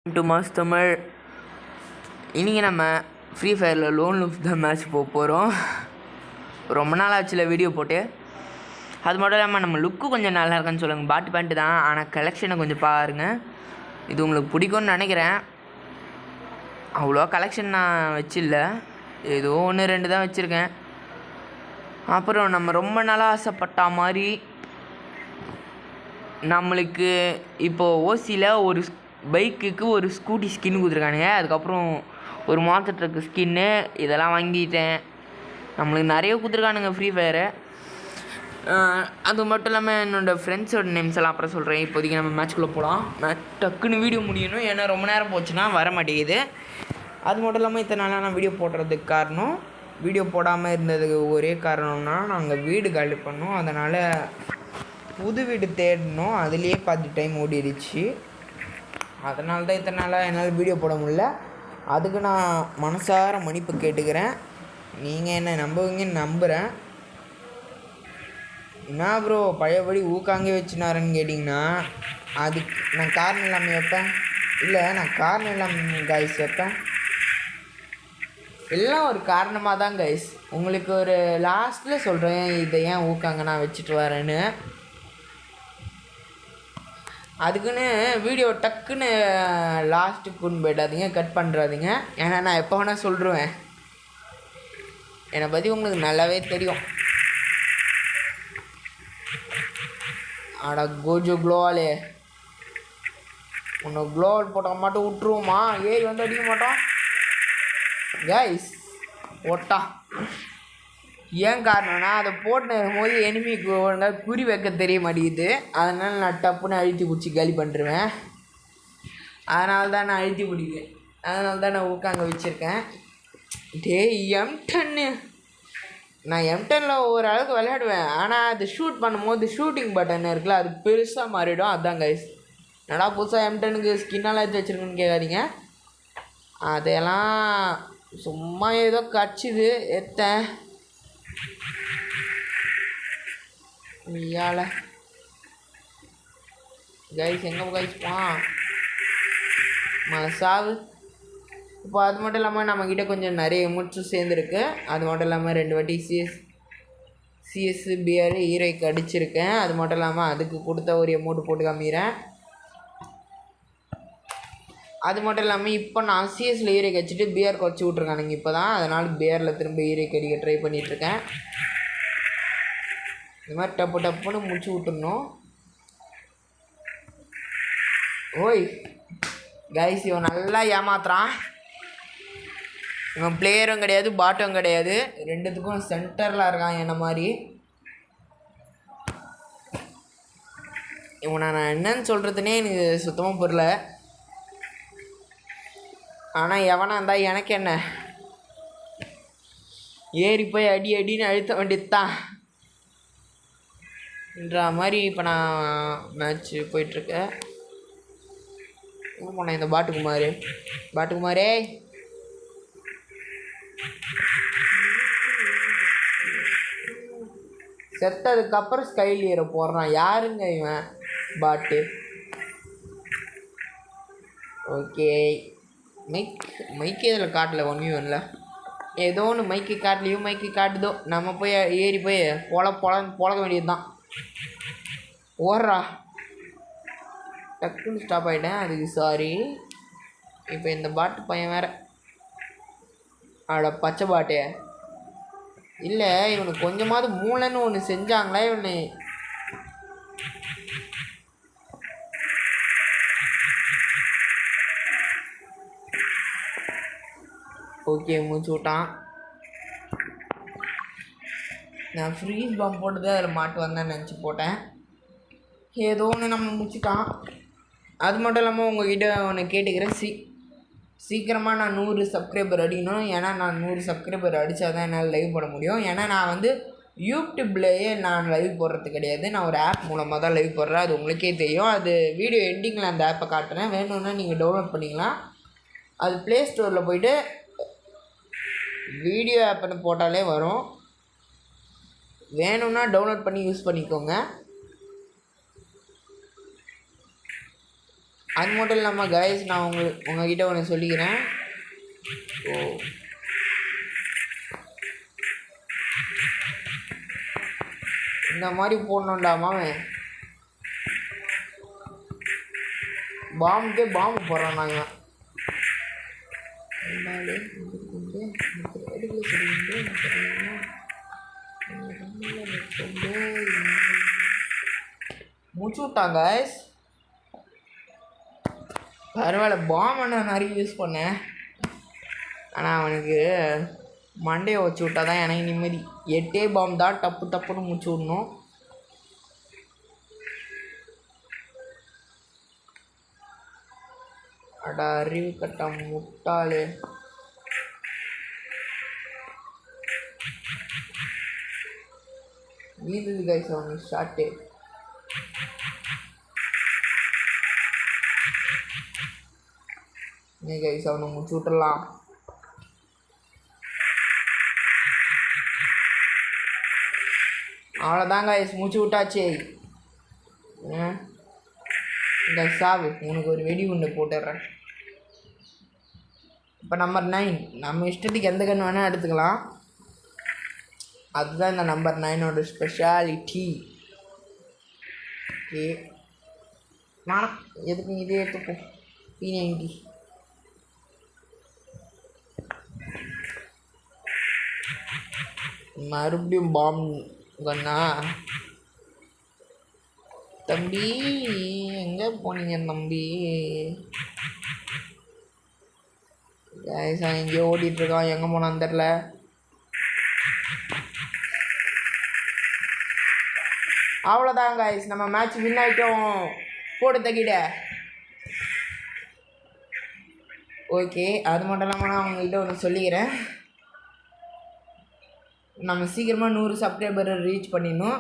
To mass Tamil. இன்றைக்கி நம்ம free ஃபயரில் லோன் லூப் தான் மேட்ச் போக போகிறோம். ரொம்ப நாள் ஆச்சுல வீடியோ போட்டு. அது மட்டும் இல்லாமல் நம்ம லுக்கு கொஞ்சம் நல்லா இருக்குன்னு சொல்லுங்கள். பாட்டு பேண்ட்டு தான், ஆனால் கலெக்ஷனை கொஞ்சம் பாருங்கள். இது உங்களுக்கு பிடிக்கும்னு நினைக்கிறேன். அவ்வளோ கலெக்ஷன் நான் வச்சில்ல, ஏதோ 1-2 தான் வச்சுருக்கேன். அப்புறம் நம்ம ரொம்ப நாளாக ஆசைப்பட்ட மாதிரி நம்மளுக்கு இப்போது ஓசியில் ஒரு பைக்குக்கு ஒரு ஸ்கூட்டி ஸ்கின் கொடுத்துருக்கானுங்க. அதுக்கப்புறம் ஒரு மாஸ்டர் ட்ரக்கு ஸ்கின்னு இதெல்லாம் வாங்கிட்டேன். நம்மளுக்கு நிறைய கொடுத்துருக்கானுங்க ஃப்ரீ ஃபயரை. அது மட்டும் இல்லாமல் என்னோடய ஃப்ரெண்ட்ஸோட நேம்ஸ் எல்லாம் அப்புறம் சொல்கிறேன். இப்போதைக்கு நம்ம மேட்ச்குள்ளே போகலாம். டக்குன்னு வீடியோ முடியணும், ஏன்னா ரொம்ப நேரம் போச்சுன்னா வர மாட்டேங்குது. அது மட்டும் இல்லாமல் இத்தனை நாளாக நான் வீடியோ போடுறதுக்கு காரணம், வீடியோ போடாமல் இருந்ததுக்கு ஒரே காரணம்னா நாங்கள் வீடு காலி பண்ணோம். அதனால் புது வீடு தேடணும், அதுலேயே பாதி டைம் ஓடிடுச்சு. அதனால தான் இத்தனை நாளாக என்னால் வீடியோ போட முடியல. அதுக்கு நான் மனசார மன்னிப்பு கேட்டுக்கிறேன். நீங்கள் என்ன நம்புவீங்கன்னு நம்புகிறேன். என்ன ப்ரோ பழையபடி ஊக்காங்கே வச்சுனாருன்னு கேட்டிங்கன்னா, அதுக்கு நான் காரணம் இல்லாமல் வைப்பேன்? இல்லை, நான் காரணம் இல்லாமல் கைஸ் வைப்பேன். எல்லாம் ஒரு காரணமாக தான் கைஸ். உங்களுக்கு ஒரு லாஸ்ட்டில் சொல்கிறேன் இதை ஏன் ஊக்காங்க நான் வச்சுட்டு வரேன்னு. அதுக்குன்னு வீடியோ டக்குன்னு லாஸ்ட்டுக்கு கொண்டு போய்டாதீங்க, கட் பண்ணுறாதீங்க. ஏன்னா நான் எப்போ வேணால் சொல்லிடுவேன். என்னை பற்றி உங்களுக்கு நல்லாவே தெரியும். ஆடா கோஜோ க்ளோவாலே, உன்னை க்ளோவால் போட்டால் மட்டும் விட்டுருவோமா? ஏறி வந்து அடிக்க மாட்டோம் கைஸ். ஓட்டா ஏன் காரணம்னா, அதை போட்டு போது எனிமிக்கு ஒழுங்காக குறி வைக்க தெரிய மாட்டேங்குது. அதனால் நான் டப்புன்னு அழுத்தி பிடிச்சி காலி பண்ணிடுவேன். அதனால தான் நான் அழுத்தி பிடிப்பேன். அதனால தான் நான் ஊக்காங்க வச்சுருக்கேன். M10 நான் M10 ஓரளவுக்கு விளையாடுவேன். ஆனால் அது ஷூட் பண்ணும்போது ஷூட்டிங் பட்டன் இருக்குல்ல, அது பெருசாக மாறிடும். அதுதான் கைஸ். என்னடா புதுசாக M10க்கு ஸ்கின்னெல்லாம் எடுத்து வச்சுருக்குன்னு கேட்காதீங்க. அதெல்லாம் சும்மா ஏதோ கடிச்சிது எத்தேன் ஐயால கைஸ். எங்கே கைஸ்ப்பா மழை சாவு. இப்போ அது மட்டும் இல்லாமல் நம்மக்கிட்ட கொஞ்சம் நிறைய எமோட்ஸும் சேர்ந்துருக்கு. அது மட்டும் இல்லாமல் 2 வாட்டி சிஎஸ் பிஆர் ஹீரோய்க்கு அடிச்சிருக்கேன். அது மட்டும் இல்லாமல் அதுக்கு கொடுத்த ஒரு எமௌண்ட்டு போட்டு காமிக்கிறேன். அது மட்டும் இல்லாமல் இப்போ நான் சிஎஸ்சில் ஹீரோய்க்கு வச்சுட்டு பிஆர் குறைச்சி விட்ருக்கானுங்க இப்போ தான். அதனால் பிஆரில் திரும்ப ஹீரோய்க்கு அடிக்க ட்ரை பண்ணிகிட்ருக்கேன். இந்த மாதிரி டப்புன்னு முடிச்சு விட்டுருணும். ஓய் கைஸ், இவன் நல்லா ஏமாத்துறான். இவன் பிளேயரும் கிடையாது, பாட்டும் கிடையாது, ரெண்டுத்துக்கும் சென்டரில் இருக்கான் என்ன மாதிரி. இவனை நான் என்னன்னு சொல்கிறதுனே எனக்கு சுத்தமாக புரியல. ஆனால் எவனா இருந்தால் எனக்கு என்ன, ஏறி போய் அடின்னு அழுத்த வேண்டியதுதான் என்ற மாதிரி இப்போ நான் மேட்ச்சு போயிட்டுருக்கேன். என்ன பண்ணேன் இந்த பாட்டுக்குமாரே செத்ததுக்கப்புறம் ஸ்கைல் ஏற போடுறான். யாருங்க இவன் பாட்டு? ஓகே, மைக்கு இதில் காட்டல, 1v1ல ஏதோ ஒன்று மைக்கு காட்டலையும் மைக்கு காட்டுதோ. நம்ம போய் ஏறி போய் பொழக்க வேண்டியது தான். ஓடுறா, டக்குன்னு ஸ்டாப் ஆகிட்டேன், அதுக்கு சாரி. இப்போ இந்த பாட்டு பையன் வேறு அவட பச்சை பாட்டே இல்லை. இவனுக்கு கொஞ்சமாவது மூளைன்னு ஒன்று செஞ்சாங்களா இவனு? ஓகே, மூச்சு விட்டான். நான் ஃப்ரீஸ் பம்ப் போட்டு தான் அதில் மாட்டு வந்தேன்னு நினச்சி போட்டேன். ஏதோ ஒன்று நம்ம முடிச்சிட்டான். அது மட்டும் இல்லாமல் உங்கள்கிட்ட ஒன்று கேட்டுக்கிறேன், சீக்கிரமாக நான் 100 சப்ஸ்கிரைபர் அடிக்கணும். ஏன்னா நான் 100 சப்ஸ்கிரைபர் அடித்தா தான் என்னால் லைவ் போட முடியும். ஏன்னா நான் வந்து யூடியூப்லேயே நான் லைவ் போடுறது கிடையாது, நான் ஒரு ஆப் மூலமாக தான் லைவ் போடுறேன். அது உங்களுக்கே தெரியும். அது வீடியோ எண்டிங்கில் அந்த ஆப்பை காட்டுறேன், வேணும்னா நீங்கள் டவுன்லோட் பண்ணிக்கலாம். அது ப்ளே ஸ்டோரில் போய்ட்டு வீடியோ ஆப்னு போட்டாலே வரும். வேணும்னா டவுன்லோட் பண்ணி யூஸ் பண்ணிக்கோங்க. அது மட்டும் இல்லாமல் கைஸ் நான் உங்ககிட்ட ஒன்று சொல்லிக்கிறேன். ஓ இந்த மாதிரி போடணுண்டாமாவே பாம்புக்கே பாம்பு போடுறோம் நாங்கள். முடிச்சு விட்டாங்க கைஸ். பரவாயில்ல, பாம்பை நான் நிறைய யூஸ் பண்ணேன். ஆனால் அவனுக்கு மண்டையை வச்சு விட்டா தான் எனக்கு நிம்மதி. 8 பாம்பு தான் டப்புன்னு முடிச்சு விடணும். அடா அறிவு கட்ட முட்டாளே. வீடுது கைஸ் அவனுக்கு ஷார்ட்டு. கைஸ் அவனை முடிச்சு விட்டுடலாம். அவ்வளோதான் கைஸ், முடிச்சு விட்டாச்சு. இந்த சாவு உனக்கு ஒரு வெடி குண்டு போட்டுடுறேன். இப்போ நம்பர் 9 நம்ம இஷ்டத்துக்கு எந்த கன்று வேணால் எடுத்துக்கலாம். அதுதான் இந்த நம்பர் 9ஓட ஸ்பெஷாலிட்டி. ஓகே வேணாம், எதுக்கு இதே எடுத்துப்போ. P90 மறுபடியும் பாம்பு கண்ணா. தம்பி எங்கே போனீங்க தம்பி? கைஸ் எங்கேயோ ஓடிட்டுருக்கான், எங்கே போனான்னு தெரில. அவ்வளோதான் கைஸ், நம்ம மேட்ச் வின் ஆகிட்டோம். போட்டு தக்கிட்ட. ஓகே, அது மட்டும் இல்லாமல் நான் அவங்ககிட்ட ஒன்று சொல்லிக்கிறேன். நம்ம சீக்கிரமாக 100 சப்ஸ்கிரைபரை ரீச் பண்ணிடணும்.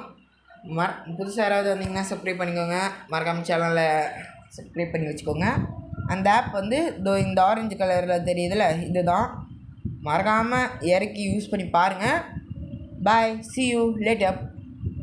புதுசாக யாராவது வந்தீங்கன்னா சப்ஸ்கிரைப் பண்ணிக்கோங்க. மறக்காமல் சேனலில் சப்ஸ்கிரைப் பண்ணி வச்சுக்கோங்க. அந்த ஆப் வந்து இந்த ஆரஞ்சு கலரில் தெரியுதுல்ல, இதுதான். மறக்காமல் இறக்கி யூஸ் பண்ணி பாருங்கள். பாய், see you later.